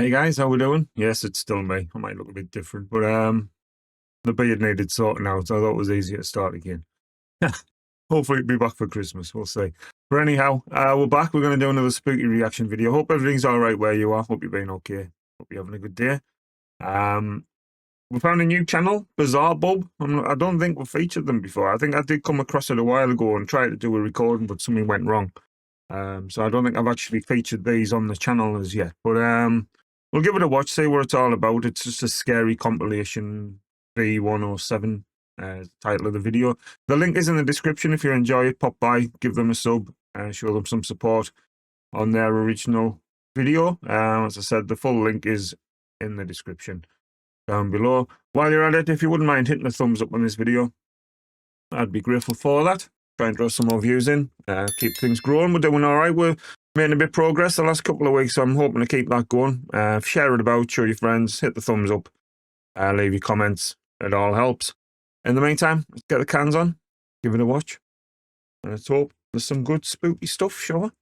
Hey guys, how we doing? Yes, it's still me. I might look a bit different, but the beard needed sorting out, so I thought it was easier to start again. Hopefully it'll be back for Christmas, we'll see. But anyhow, we're back. We're going to do another spooky reaction video. Hope everything's all right where you are. Hope you're being okay. Hope you're having a good day. We found a new channel, BizarreBub. I don't think we've featured them before. I think I did come across it a while ago and tried to do a recording, but something went wrong. So I don't think I've actually featured these on the channel as yet. But we'll give it a watch, see what it's all about. It's just a scary compilation V107, title of the video. The link is in the description. If you enjoy it, pop by, give them a sub, show them some support on their original video. As I said, the full link is in the description down below. While you're at it, if you wouldn't mind hitting a thumbs up on this video, I'd be grateful for that. Try and draw some more views in, keep things growing. We're doing all right. We're making a bit of progress the last couple of weeks, so I'm hoping to keep that going. Share it about, show your friends, hit the thumbs up, leave your comments. It all helps. In the meantime, let's get the cans on, give it a watch, and let's hope there's some good spooky stuff, sure.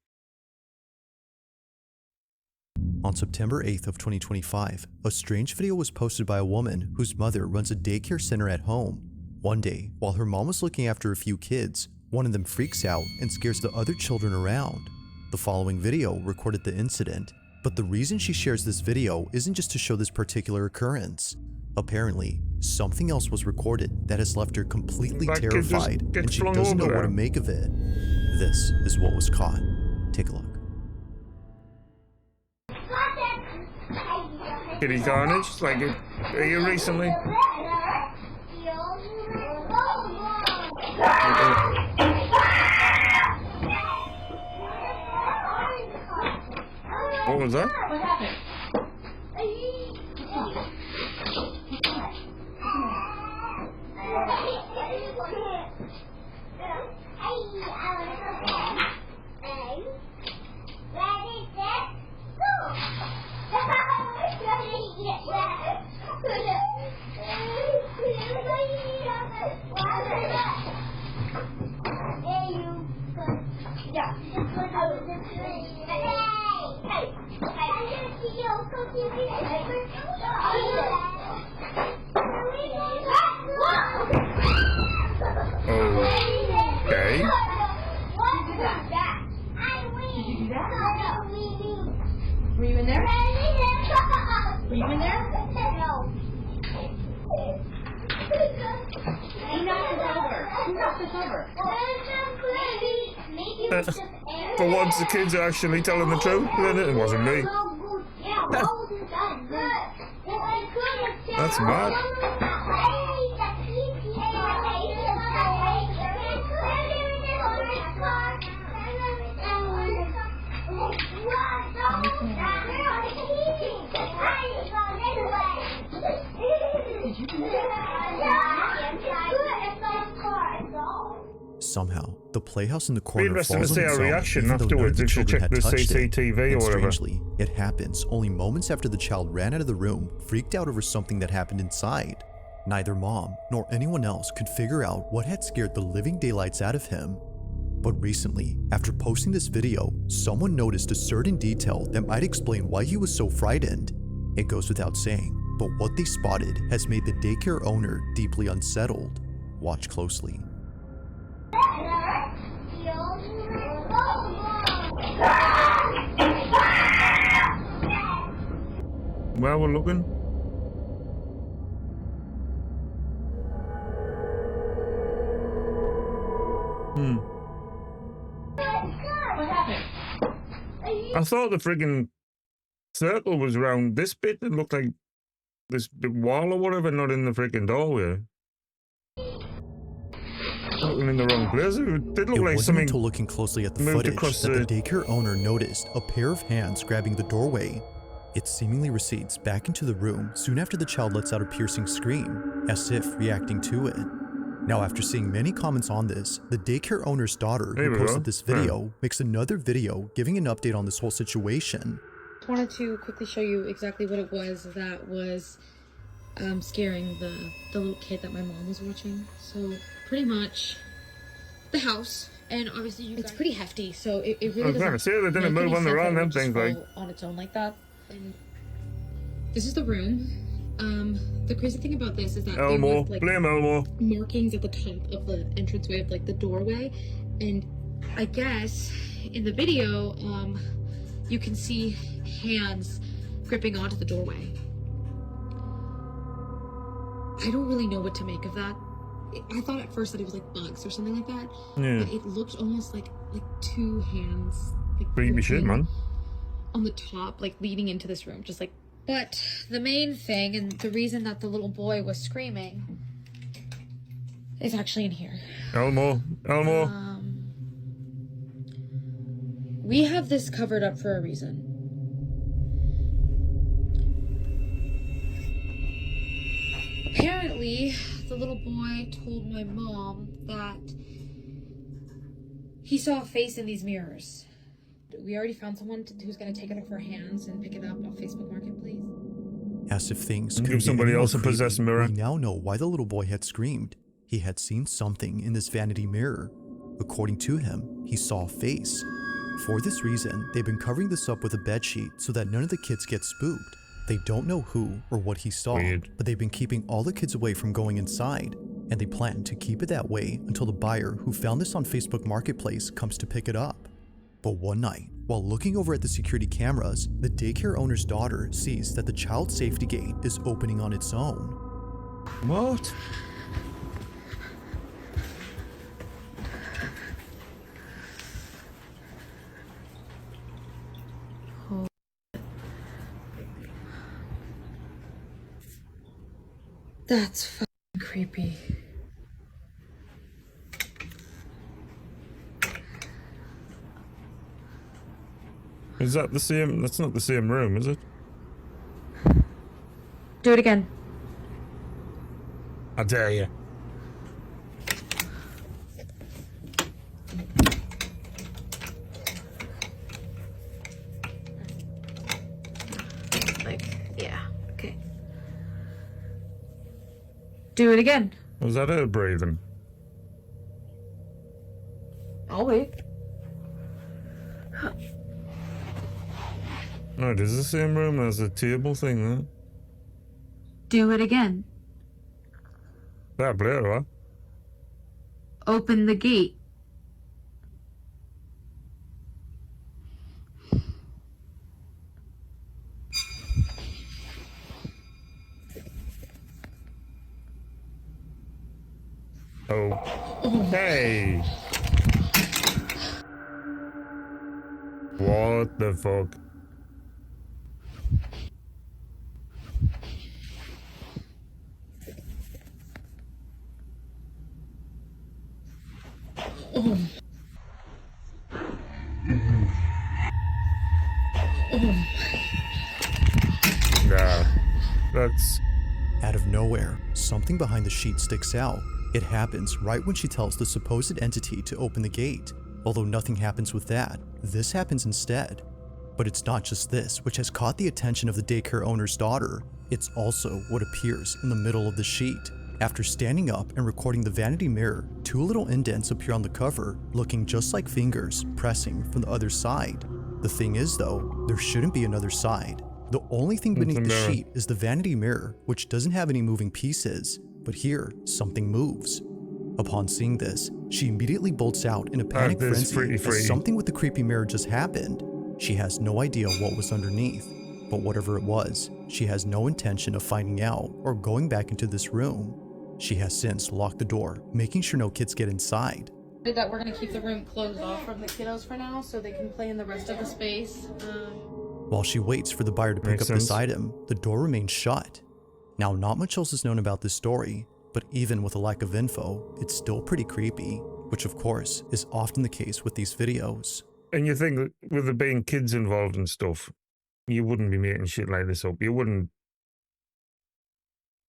On September 8th of 2025, a strange video was posted by a woman whose mother runs a daycare center at home. One day, while her mom was looking after a few kids, one of them freaks out and scares the other children around. The following video recorded the incident, but the reason she shares this video isn't just to show this particular occurrence. Apparently, something else was recorded that has left her completely terrified, and she doesn't know what to make of it. This is what was caught. Take a look. Kitty Carnage, like you recently. What was that? What happened? Okay. Were you in there? Were you in there? No. Who knocked this over? Who knocked this over? For once, the kids are actually telling the truth, then it wasn't me. That's mad. Somehow, the playhouse in the corner Be falls interested to see on its our own, reaction even though none of afterwards the if you children check had the touched it. CCTV And or whatever. strangely, it happens only moments after the child ran out of the room, freaked out over something that happened inside. Neither mom nor anyone else could figure out what had scared the living daylights out of him. But recently, after posting this video, someone noticed a certain detail that might explain why he was so frightened. It goes without saying, but what they spotted has made the daycare owner deeply unsettled. Watch closely. Well, we're looking. What happened? I thought the friggin' circle was around this bit. It looked like this wall or whatever, not in the friggin' doorway. Looking in the wrong place. It did look It like wasn't something until looking closely at the moved footage across that the daycare owner noticed a pair of hands grabbing the doorway. It seemingly recedes back into the room soon after the child lets out a piercing scream, as if reacting to it. Now, after seeing many comments on this, the daycare owner's daughter, who posted this video, makes another video giving an update on this whole situation. I wanted to quickly show you exactly what it was that was scaring the little kid that my mom was watching. So pretty much the house, and obviously it's pretty hefty, so it really doesn't see, they didn't move on their own, them things like on its own like that. And This is the room. The crazy thing about this is that Elmo, there was, like, blame Elmo. markings at the top of the entranceway of like the doorway, and I guess in the video, you can see hands gripping onto the doorway. I don't really know what to make of that. I thought at first that it was like bugs or something like that. Yeah. But it looked almost like two hands. Like, Creepy shit, man. on the top, like leading into this room, just like. But the main thing, and the reason that the little boy was screaming, is actually in here. Elmo, Elmo. We have this covered up for a reason. Apparently, the little boy told my mom that he saw a face in these mirrors. We already found someone who's going to take it off our hands and pick it up on Facebook Marketplace. As if things Give could somebody else a possessed mirror. We now know why the little boy had screamed. He had seen something in this vanity mirror. According to him, he saw a face. For this reason, they've been covering this up with a bedsheet so that none of the kids get spooked. They don't know who or what he saw, Weird. but they've been keeping all the kids away from going inside, and they plan to keep it that way until the buyer who found this on Facebook Marketplace comes to pick it up. But one night, while looking over at the security cameras, the daycare owner's daughter sees that the child safety gate is opening on its own. What? That's fucking creepy. Is that the same? That's not the same room, is it? Do it again. I dare you. Like, yeah, okay. Do it again. Was that her breathing? I'll wait. No, it is the same room as the table thing, huh? Do it again. That blue, huh? Open the gate. Oh. Hey! What the fuck? Nah, that's... Out of nowhere, something behind the sheet sticks out. It happens right when she tells the supposed entity to open the gate. Although nothing happens with that, this happens instead. But it's not just this which has caught the attention of the daycare owner's daughter. It's also what appears in the middle of the sheet. After standing up and recording the vanity mirror, two little indents appear on the cover, looking just like fingers pressing from the other side. The thing is though, there shouldn't be another side. The only thing beneath the sheet is the vanity mirror, which doesn't have any moving pieces. But here, something moves. Upon seeing this, she immediately bolts out in a panic frenzy as something with the creepy mirror just happened. She has no idea what was underneath, but whatever it was, she has no intention of finding out or going back into this room. She has since locked the door, making sure no kids get inside. That we're gonna keep the room closed off from the kiddos for now so they can play in the rest of the space. While she waits for the buyer to pick up this item, the door remains shut. Now, not much else is known about this story, but even with a lack of info, it's still pretty creepy, which of course is often the case with these videos. And you think that with there being kids involved and stuff, you wouldn't be making shit like this up. You wouldn't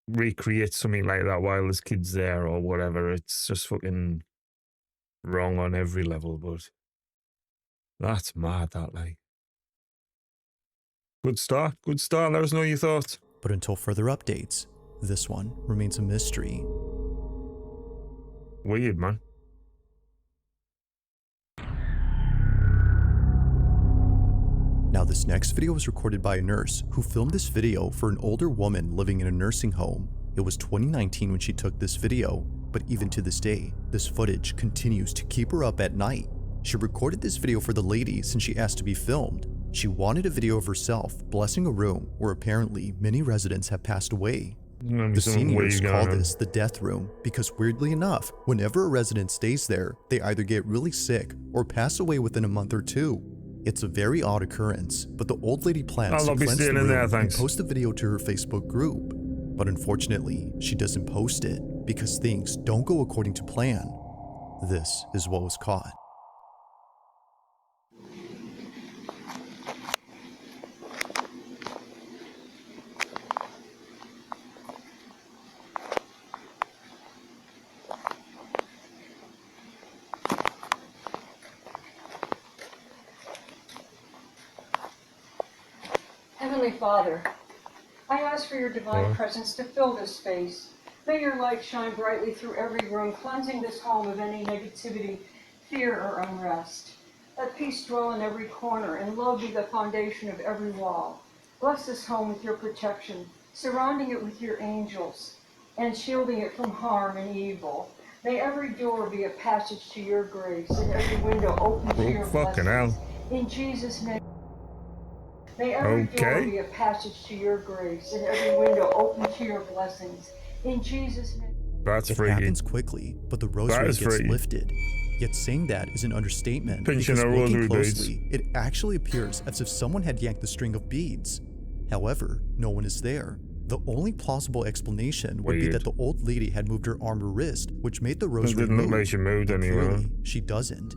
recreate something like that while there's kids there or whatever. It's just fucking wrong on every level, but that's mad, that, like. Good start. Good start. Let us know your thoughts. But until further updates, this one remains a mystery. Weird, man. Now, this next video was recorded by a nurse who filmed this video for an older woman living in a nursing home. It was 2019 when she took this video, but even to this day, this footage continues to keep her up at night. She recorded this video for the lady since she asked to be filmed. She wanted a video of herself blessing a room where apparently many residents have passed away. The seniors call this the death room because, weirdly enough, whenever a resident stays there, they either get really sick or pass away within a month or two. It's a very odd occurrence, but the old lady plans to cleanse the room and post the video to her Facebook group. But unfortunately, she doesn't post it because things don't go according to plan. This is what was caught. Heavenly Father, I ask for your divine presence to fill this space. May your light shine brightly through every room, cleansing this home of any negativity, fear, or unrest. Let peace dwell in every corner, and love be the foundation of every wall. Bless this home with your protection, surrounding it with your angels, and shielding it from harm and evil. May every door be a passage to your grace, and every window open to your blessings. In Jesus' name. May every door be a passage to your grace, and every window open to your blessings. In Jesus' name. It happens quickly, but the rosary gets lifted. Yet saying that is an understatement because looking closely, it actually appears as if someone had yanked the string of beads. However, no one is there. The only plausible explanation would be that the old lady had moved her arm or wrist, which made the rosary move. Clearly, she doesn't.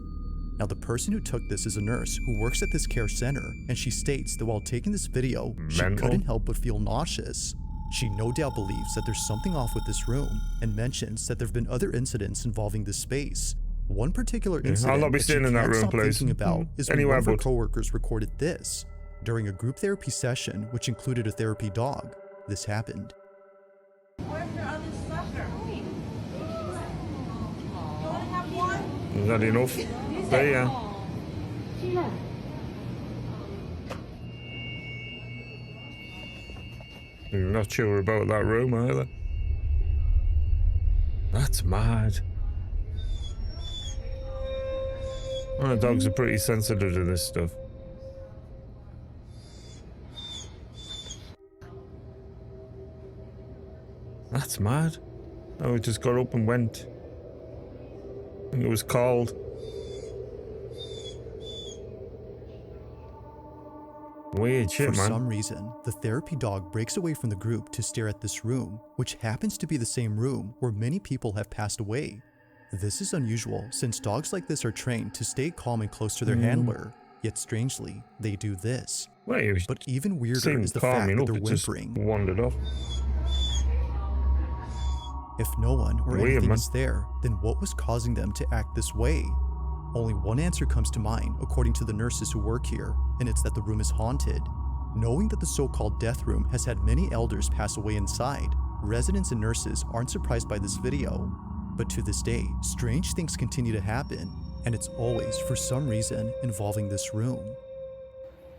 Now, the person who took this is a nurse who works at this care center, and she states that while taking this video, she couldn't help but feel nauseous. She no doubt believes that there's something off with this room, and mentions that there have been other incidents involving this space. One particular incident that she can't stop thinking about is when one of her coworkers recorded this. During a group therapy session, which included a therapy dog, this happened. Where's your other sucker? You wanna have one? Is that enough? There you are. Sheila. I'm not sure about that room either. That's mad. Well, dogs are pretty sensitive to this stuff. That's mad. Oh, it just got up and went. I think it was called. Weird shit, man. For some reason, the therapy dog breaks away from the group to stare at this room, which happens to be the same room where many people have passed away. This is unusual since dogs like this are trained to stay calm and close to their handler, yet strangely, they do this. But even weirder is the fact that they're whimpering. Just wandered off. If no one or anything is there, then what was causing them to act this way? Only one answer comes to mind according to the nurses who work here, and it's that the room is haunted. Knowing that the so-called death room has had many elders pass away inside, residents and nurses aren't surprised by this video. But to this day, strange things continue to happen, and it's always, for some reason, involving this room.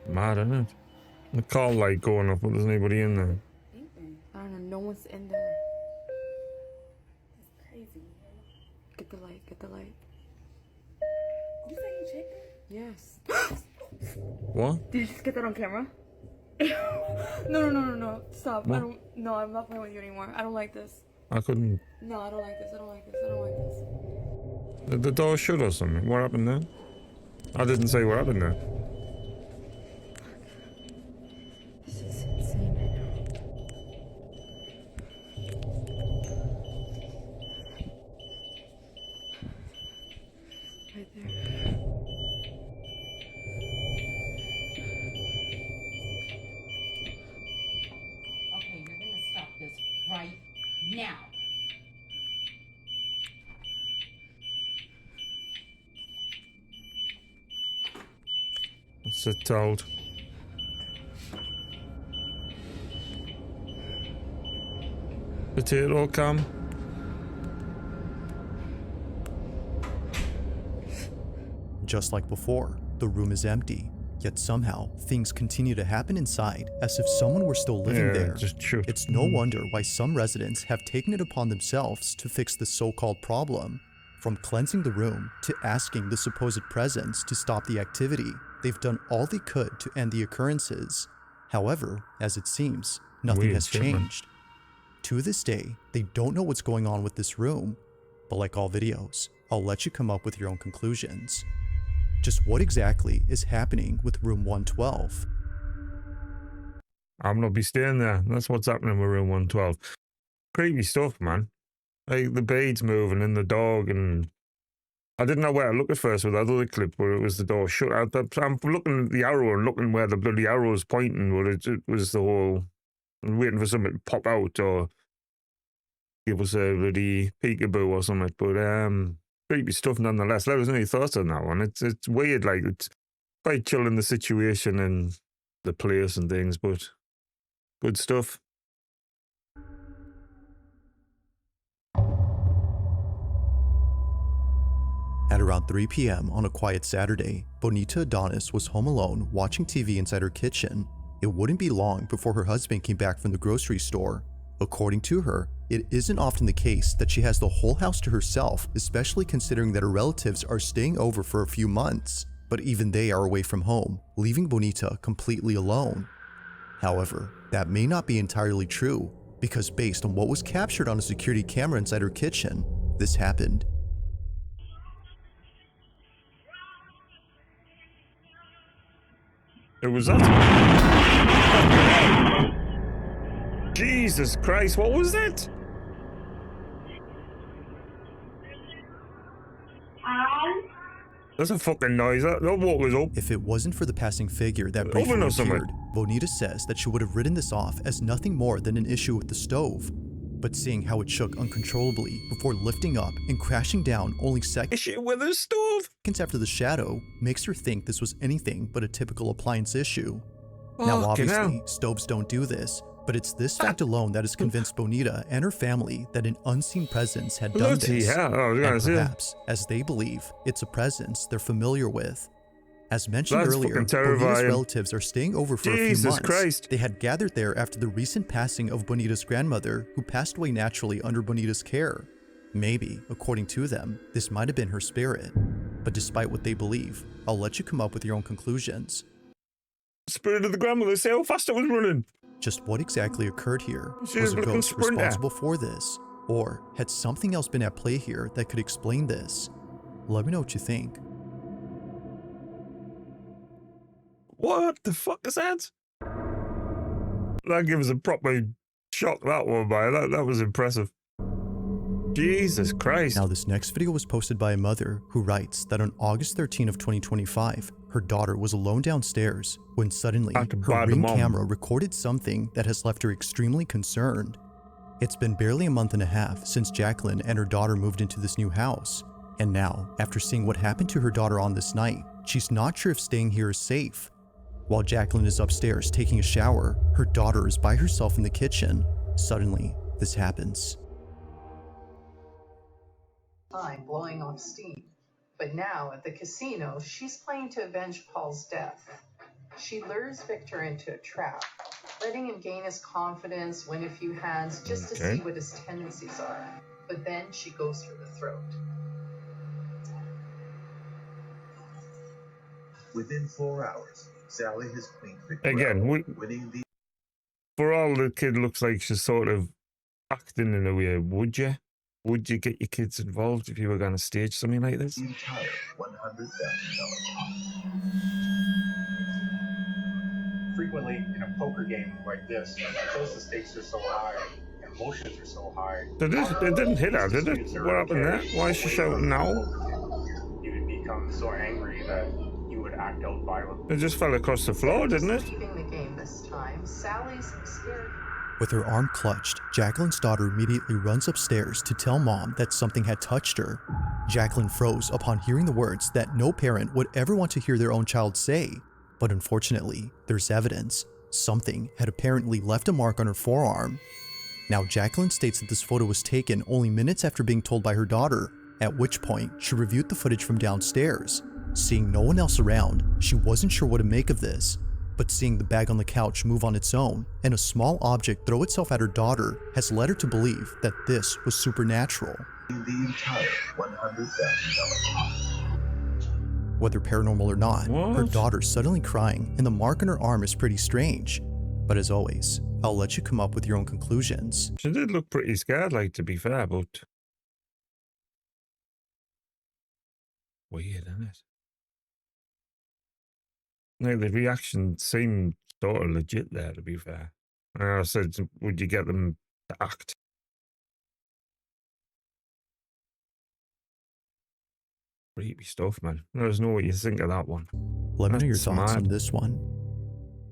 Mad, isn't it? The call light going off, but there's nobody in there. I don't know, no one's in there. It's crazy. Get the light, get the light. You say you checked it? Yes. What? Did you just get that on camera? No. Stop. What? I'm not playing with you anymore. I don't like this. I couldn't. No, I don't like this. I don't like this. I don't like this. Did the door shut or something? What happened there? I didn't say what happened there. This is insane right now. Right there. Okay, you're gonna stop this right now. What's it told? Potato cam. Just like before, the room is empty, Yet somehow, things continue to happen inside as if someone were still living there. Just shoot. It's no wonder why some residents have taken it upon themselves to fix this so-called problem. From cleansing the room to asking the supposed presence to stop the activity, they've done all they could to end the occurrences. However, as it seems, nothing Weird has shit, man. changed. To this day, they don't know what's going on with this room. But like all videos, I'll let you come up with your own conclusions. Just what exactly is happening with room 112? I'm not be staying there. That's what's happening with room 112. Creepy stuff, man. Like the beads moving and the dog, and I didn't know where to look at first with that other clip where it was the door shut out. I'm looking at the arrow and looking where the bloody arrow was pointing, but it was the whole waiting for something to pop out or give us a bloody peekaboo or something. But creepy stuff nonetheless. Let us know your thoughts on that one. It's weird, like it's quite chill in the situation and the place and things, but good stuff. At around 3 p.m. on a quiet Saturday, Bonita Adonis was home alone watching TV inside her kitchen. It wouldn't be long before her husband came back from the grocery store. According to her, it isn't often the case that she has the whole house to herself, especially considering that her relatives are staying over for a few months, but even they are away from home, leaving Bonita completely alone. However, that may not be entirely true, because based on what was captured on a security camera inside her kitchen, this happened. It was that. Jesus Christ, what was that? That's a fucking noise. That what was up? If it wasn't for the passing figure that Oven briefly or something. appeared, Bonita says that she would have written this off as nothing more than an issue with the stove. But seeing how it shook uncontrollably before lifting up and crashing down only Issue with the stove. seconds after the shadow makes her think this was anything but a typical appliance issue. Now Fucking obviously, hell. stoves don't do this, but it's this fact alone that has convinced Bonita and her family that an unseen presence had done Bloody this. hell, I was gonna And say. perhaps, as they believe, it's a presence they're familiar with. As mentioned That's earlier, fucking Bonita's terrifying. relatives are staying over for a few Jesus months. Christ. They had gathered there after the recent passing of Bonita's grandmother, who passed away naturally under Bonita's care. Maybe, according to them, this might have been her spirit. But despite what they believe, I'll let you come up with your own conclusions. Spirit of the grandmother, see how fast it was running. Just what exactly occurred here? She Was was a a ghost sprinter. responsible for this? Or had something else been at play here that could explain this? Let me know what you think. What the fuck is that? That gives a proper shock, that one, by that was impressive. Jesus Christ. Now this next video was posted by a mother who writes that on August 13 of 2025, her daughter was alone downstairs when suddenly Had to her buy the Ring mom. camera recorded something that has left her extremely concerned. It's been barely a month and a half since Jacqueline and her daughter moved into this new house. And now, after seeing what happened to her daughter on this night, she's not sure if staying here is safe. While Jacqueline is upstairs taking a shower, her daughter is by herself in the kitchen. Suddenly, this happens. Time blowing off steam. But now at the casino, she's playing to avenge Paul's death. She lures Victor into a trap, letting him gain his confidence, win a few hands just to Okay. see what his tendencies are. But then she goes for the throat. Within 4 hours, Sally has cleaned Victor Again, out, winning the for all the kid looks like she's sort of acting in a way, would you? Would you get your kids involved if you were going to stage something like this? entire $100,000. Frequently in a poker game like this, because the stakes are so high and emotions are so high, It didn't hit her, did it? What happened there? Why is she shouting now? you would become so angry that you would act out violently. It just fell across the floor, didn't it? Leaving the game this time, Sally's scared. With her arm clutched, Jacqueline's daughter immediately runs upstairs to tell mom that something had touched her. Jacqueline froze upon hearing the words that no parent would ever want to hear their own child say. But unfortunately, there's evidence. Something had apparently left a mark on her forearm. Now, Jacqueline states that this photo was taken only minutes after being told by her daughter, at which point she reviewed the footage from downstairs. Seeing no one else around, she wasn't sure what to make of this, but seeing the bag on the couch move on its own and a small object throw itself at her daughter has led her to believe that this was supernatural. The entire $100,000 Whether paranormal or not, her What? daughter suddenly crying and the mark on her arm is pretty strange. But as always, I'll let you come up with your own conclusions. She did look pretty scared, like, to be fair, but weird, isn't it? Like, the reaction seemed sort of legit there, to be fair. And I said, would you get them to act? Creepy stuff, man. Let us know what you think of that one. Let me know your That's thoughts on mad. this one.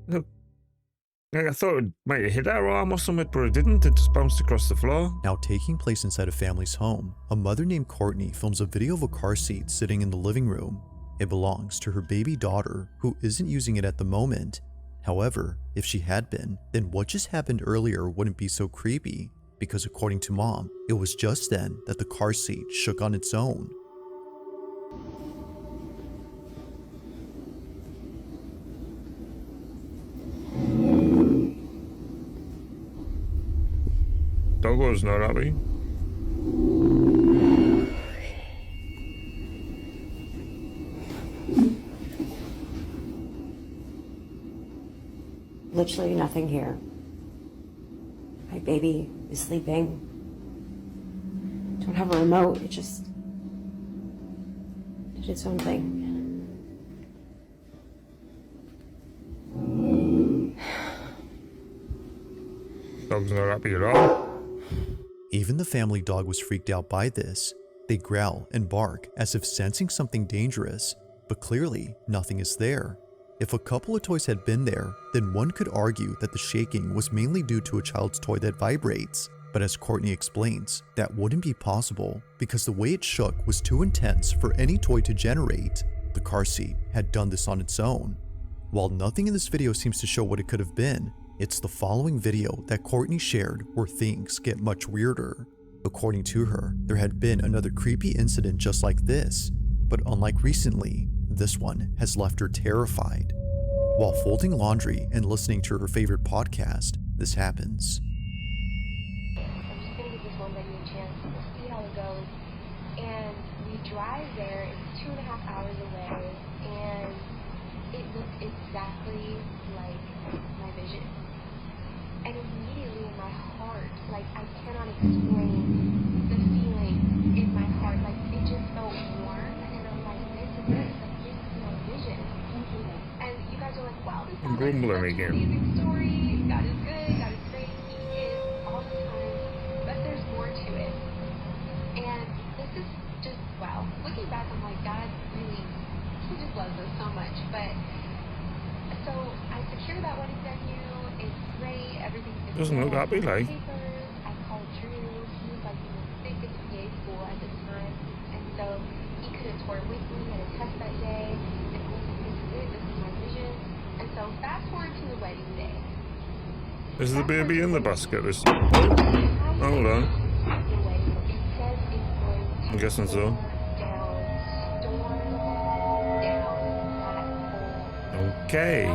Look, like, I thought it might have hit her arm or something, but it didn't. It just bounced across the floor. Now taking place inside a family's home, a mother named Courtney films a video of a car seat sitting in the living room. It belongs to her baby daughter, who isn't using it at the moment. However, if she had been, then what just happened earlier wouldn't be so creepy, because according to Mom, it was just then that the car seat shook on its own. Doggo's not happy. Literally nothing here. My baby is sleeping. Don't have a remote. It just did its own thing. Dog's not happy at all. Even the family dog was freaked out by this. They growl and bark as if sensing something dangerous, but clearly nothing is there. If a couple of toys had been there, then one could argue that the shaking was mainly due to a child's toy that vibrates. But as Courtney explains, that wouldn't be possible because the way it shook was too intense for any toy to generate. The car seat had done this on its own. While nothing in this video seems to show what it could have been, it's the following video that Courtney shared where things get much weirder. According to her, there had been another creepy incident just like this, but unlike recently, this one has left her terrified. While folding laundry and listening to her favorite podcast, this happens. I'm just gonna give this one venue a chance. We'll see how it goes. And we drive there. It's 2.5 hours away, and it looked exactly like my vision. And immediately in my heart, like, I cannot explain the feeling in my heart. Like, it just felt warm, and I'm like, this is it. Like, this is my vision. And you guys are like, wow, this sounds like Grumbling such an again. amazing story. God is good. God is great. He is all the time. But there's more to it. And this is just, wow. Looking back, I'm like, God really, he just loves us so much. But, so I secured that wedding venue. It's great. Everything's good. Doesn't look happy, like. Papers. I called Drew. He was like sick at the PA school at this time. And so he could have toured with me at a test that day. And I was like, this is it. This is my vision. And so fast forward to the wedding day. Is the baby in the basket? Hold on. I'm guessing so. Okay.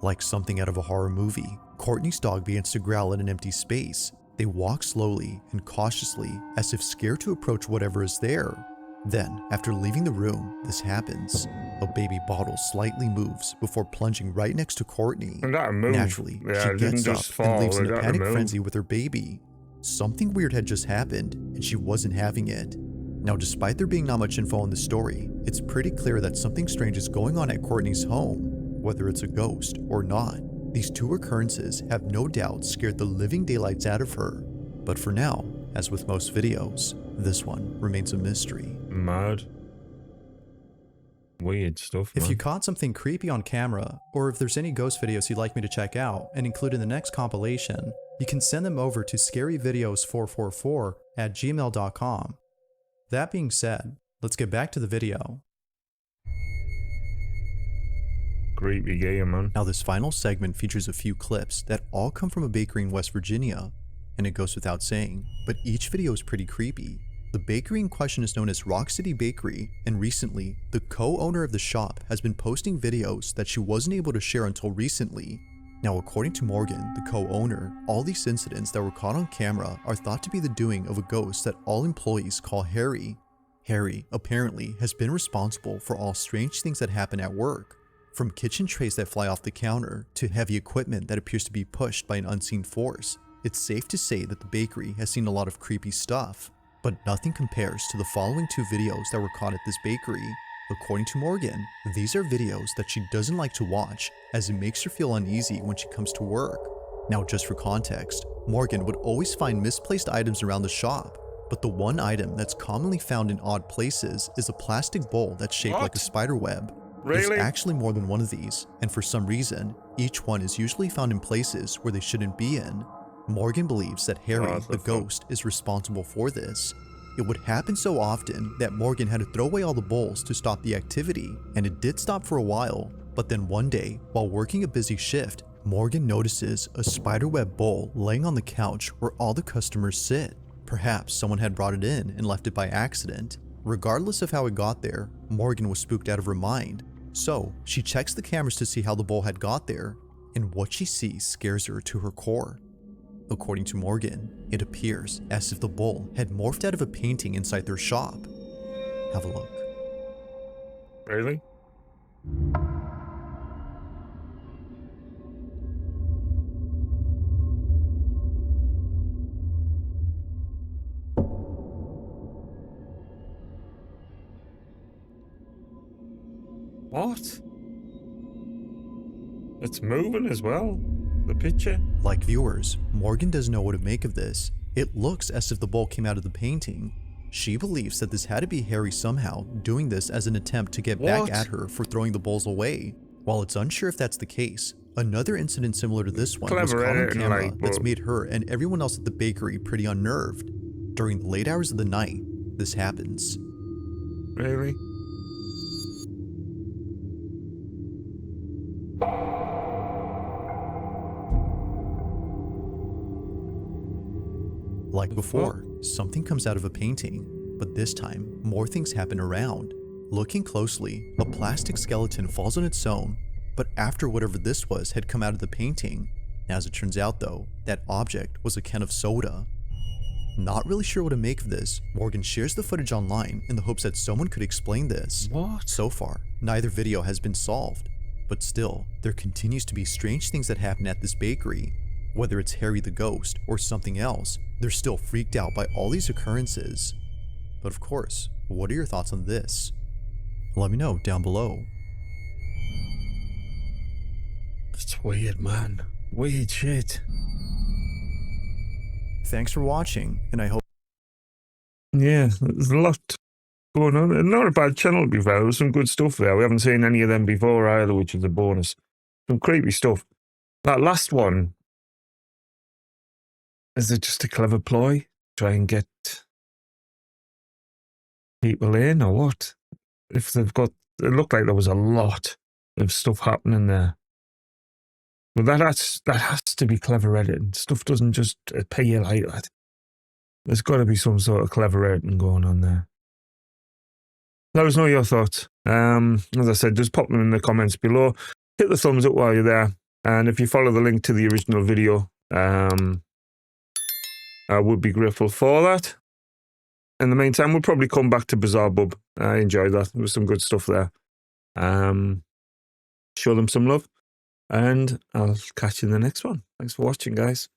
Like something out of a horror movie, Courtney's dog begins to growl in an empty space. They walk slowly and cautiously as if scared to approach whatever is there. Then, after leaving the room, this happens. A baby bottle slightly moves before plunging right next to Courtney. And that moved. Naturally, Yeah, she it gets didn't up just and fall, leaves in it a had to panic move. frenzy with her baby. Something weird had just happened, and she wasn't having it. Now, despite there being not much info on the story, it's pretty clear that something strange is going on at Courtney's home, whether it's a ghost or not. These two occurrences have no doubt scared the living daylights out of her. But for now, as with most videos, this one remains a mystery. Mad. Weird stuff, man. If you caught something creepy on camera, or if there's any ghost videos you'd like me to check out and include in the next compilation, you can send them over to scaryvideos444@gmail.com. That being said, let's get back to the video. Creepy game, man. Now this final segment features a few clips that all come from a bakery in West Virginia, and it goes without saying, but each video is pretty creepy. The bakery in question is known as Rock City Bakery, and recently, the co-owner of the shop has been posting videos that she wasn't able to share until recently. Now, according to Morgan, the co-owner, all these incidents that were caught on camera are thought to be the doing of a ghost that all employees call Harry. Harry, apparently, has been responsible for all strange things that happen at work, from kitchen trays that fly off the counter to heavy equipment that appears to be pushed by an unseen force. It's safe to say that the bakery has seen a lot of creepy stuff, but nothing compares to the following two videos that were caught at this bakery. According to Morgan, these are videos that she doesn't like to watch as it makes her feel uneasy when she comes to work. Now, just for context, Morgan would always find misplaced items around the shop, but the one item that's commonly found in odd places is a plastic bowl that's shaped like a spider web. Really? There's actually more than one of these, and for some reason, each one is usually found in places where they shouldn't be in. Morgan believes that Harry, the ghost, is responsible for this. It would happen so often that Morgan had to throw away all the bowls to stop the activity, and it did stop for a while, but then one day, while working a busy shift, Morgan notices a spiderweb bowl laying on the couch where all the customers sit. Perhaps someone had brought it in and left it by accident. Regardless of how it got there, Morgan was spooked out of her mind. So, she checks the cameras to see how the bowl had got there, and what she sees scares her to her core. According to Morgan, it appears as if the bowl had morphed out of a painting inside their shop. Have a look. Really? What? It's moving as well, the picture. Like viewers, Morgan doesn't know what to make of this. It looks as if the bowl came out of the painting. She believes that this had to be Harry somehow doing this as an attempt to get back at her for throwing the bowls away. While it's unsure if that's the case, another incident similar to this one was caught on camera that's made her and everyone else at the bakery pretty unnerved. During the late hours of the night, this happens. Really? Like before, something comes out of a painting, but this time, more things happen around. Looking closely, a plastic skeleton falls on its own, but after whatever this was had come out of the painting. As it turns out though, that object was a can of soda. Not really sure what to make of this, Morgan shares the footage online in the hopes that someone could explain this. What? So far, neither video has been solved, but still, there continues to be strange things that happen at this bakery. Whether it's Harry the ghost or something else, they're still freaked out by all these occurrences. But of course, what are your thoughts on this? Let me know down below. It's weird, man. Weird shit. Thanks for watching, and I hope... Yeah, there's a lot going on. And not a bad channel, to be fair. There's some good stuff there. We haven't seen any of them before either, which is a bonus. Some creepy stuff. That last one, is it just a clever ploy? Try and get people in, or what? If they've got... It looked like there was a lot of stuff happening there. But that has to be clever editing. Stuff doesn't just appear like that. There's got to be some sort of clever editing going on there. Let us know your thoughts. As I said, just pop them in the comments below. Hit the thumbs up while you're there. And if you follow the link to the original video, I would be grateful for that. In the meantime, we'll probably come back to BizarreBub. I enjoyed that. There was some good stuff there. Show them some love. And I'll catch you in the next one. Thanks for watching, guys.